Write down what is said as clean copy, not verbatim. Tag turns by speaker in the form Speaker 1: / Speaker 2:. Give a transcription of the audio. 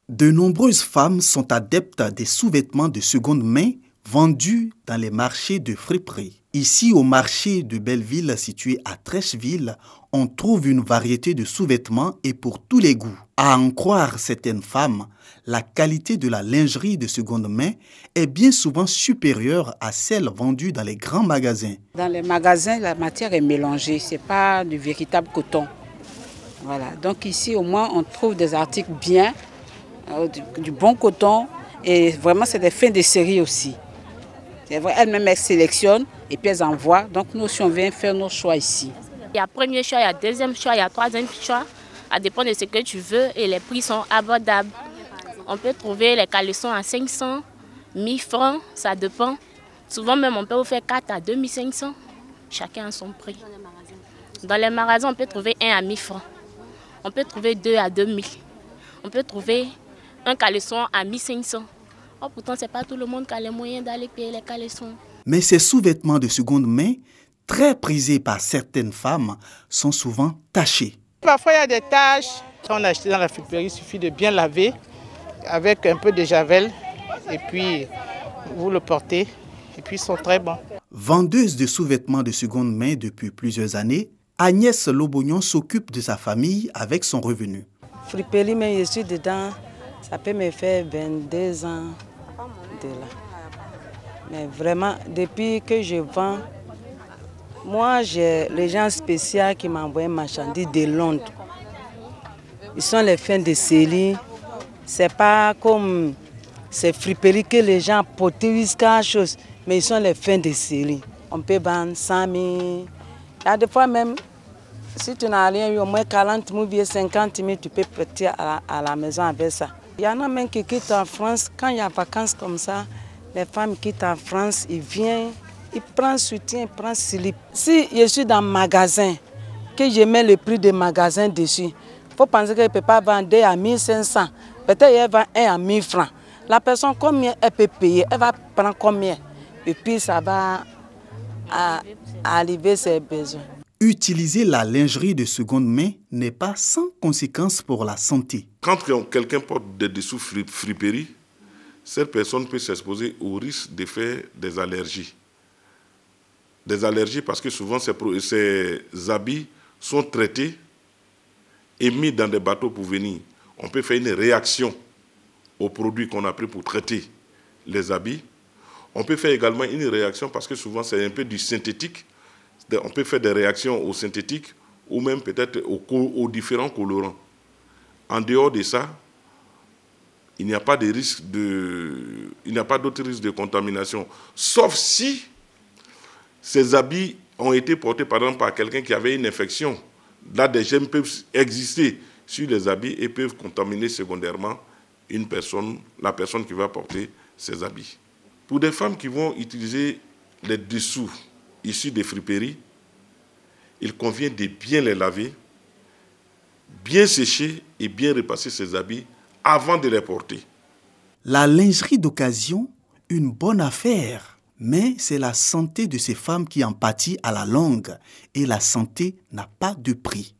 Speaker 1: De nombreuses femmes sont adeptes des sous-vêtements de seconde main vendus dans les marchés de friperie. Ici, au marché de Belleville, situé à Trècheville, on trouve une variété de sous-vêtements et pour tous les goûts. À en croire certaines femmes, la qualité de la lingerie de seconde main est bien souvent supérieure à celle vendue dans les grands magasins.
Speaker 2: Dans les magasins, la matière est mélangée, ce n'est pas du véritable coton. Voilà. Donc ici, au moins, on trouve des articles bien, du bon coton, et vraiment, c'est des fins de série aussi. C'est vrai, elles-mêmes, elles sélectionnent et puis elles envoient. Donc nous aussi, on vient faire nos choix ici.
Speaker 3: Il y a premier choix, il y a deuxième choix, il y a troisième choix. Ça dépend de ce que tu veux et les prix sont abordables. On peut trouver les caleçons à 500, 1000 francs, ça dépend. Souvent même, on peut vous faire 4 à 2500. Chacun a son prix. Dans les magasins, on peut trouver 1 à 1000 francs. On peut trouver 2 à 2000. On peut trouver un caleçon à 1500. Oh, pourtant, ce n'est pas tout le monde qui a les moyens d'aller payer les caleçons.
Speaker 1: Mais ces sous-vêtements de seconde main, très prisés par certaines femmes, sont souvent tachés.
Speaker 4: Parfois, il y a des taches. Quand on a acheté dans la friperie, il suffit de bien laver avec un peu de javel. Et puis, vous le portez. Et puis, ils sont très bons.
Speaker 1: Vendeuse de sous-vêtements de seconde main depuis plusieurs années, Agnès Lobognon s'occupe de sa famille avec son revenu.
Speaker 2: Friperie, mais je suis dedans, ça peut me faire 22 ans de là. Mais vraiment, depuis que je vends, moi j'ai les gens spéciaux qui m'envoient marchandises de Londres. Ils sont les fins de série. C'est pas comme ces friperies que les gens portent quelque chose, mais ils sont les fins de série. On peut vendre 100 000. Il y a des fois même, si tu n'as rien eu, au moins 40 000 ou 50 000, tu peux partir à la maison avec ça. Il y en a même qui quittent en France. Quand il y a vacances comme ça, les femmes quittent en France, ils viennent, ils prennent soutien, ils prennent slip. Si je suis dans le magasin, que je mets le prix du magasin dessus, il faut penser qu'elle ne peut pas vendre à 1500. Peut-être qu'elle vend 1 à 1000 francs. La personne, combien elle peut payer? Elle va prendre combien? Et puis ça va arriver ses besoins.
Speaker 1: Utiliser la lingerie de seconde main n'est pas sans conséquences pour la santé.
Speaker 5: Quand quelqu'un porte des dessous friperie, cette personne peut s'exposer au risque de faire des allergies. Des allergies parce que souvent ces habits sont traités et mis dans des bateaux pour venir. On peut faire une réaction aux produits qu'on a pris pour traiter les habits. On peut faire également une réaction parce que souvent c'est un peu du synthétique. On peut faire des réactions au synthétique ou même peut-être aux différents colorants. En dehors de ça, il n'y a pas de risque il n'y a pas d'autre risque de contamination, sauf si ces habits ont été portés par exemple par quelqu'un qui avait une infection. Là, des germes peuvent exister sur les habits et peuvent contaminer secondairement la personne qui va porter ces habits. Pour des femmes qui vont utiliser les dessous issus des friperies, il convient de bien les laver, bien sécher et bien repasser ces habits avant de les porter.
Speaker 1: La lingerie d'occasion, une bonne affaire, mais c'est la santé de ces femmes qui en pâtit à la longue et la santé n'a pas de prix.